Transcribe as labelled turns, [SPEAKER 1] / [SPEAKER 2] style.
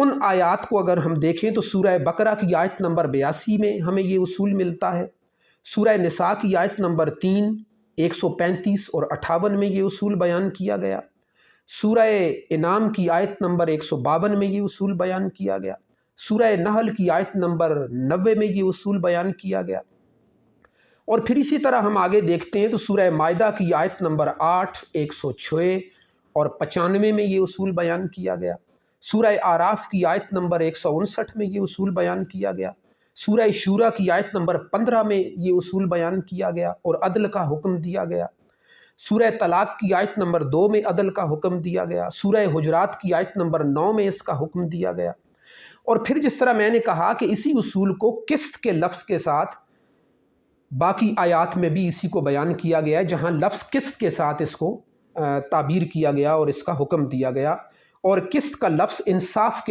[SPEAKER 1] ان آیات کو اگر ہم دیکھیں تو سورہ بقرہ کی آیت نمبر 82 میں ہمیں یہ اصول ملتا ہے، سورہ نساء کی آیت نمبر 3 135 اور 58 میں یہ اصول بیان کیا گیا، سورہ انعام کی آیت نمبر 152 میں یہ اصول بیان کیا گیا، سورہ نحل کی آیت نمبر 90 میں یہ اصول بیان کیا گیا، اور پھر اسی طرح ہم آگے دیکھتے ہیں تو سورہ مائدہ کی آیت نمبر 8 106 اور 95 میں یہ اصول بیان کیا گیا، سورہ اعراف کی آیت نمبر 159 میں یہ اصول بیان کیا گیا، سورہ شورى کی آیت نمبر 15 میں یہ اصول بیان کیا گیا اور عدل کا حکم دیا گیا، سورہ طلاق کی آیت نمبر 2 میں عدل کا حکم دیا گیا، سورہ حجرات کی آیت نمبر 9 میں اس کا حکم دیا گیا، اور پھر جس طرح میں نے کہا کہ اسی اصول کو قسط کے لفظ کے ساتھ باقی آیات میں بھی اسی کو بیان کیا گیا ہے، جہاں لفظ قسط کے ساتھ اس کو تعبیر کیا گیا اور اس کا حکم دیا گیا، اور قسط کا لفظ انصاف کے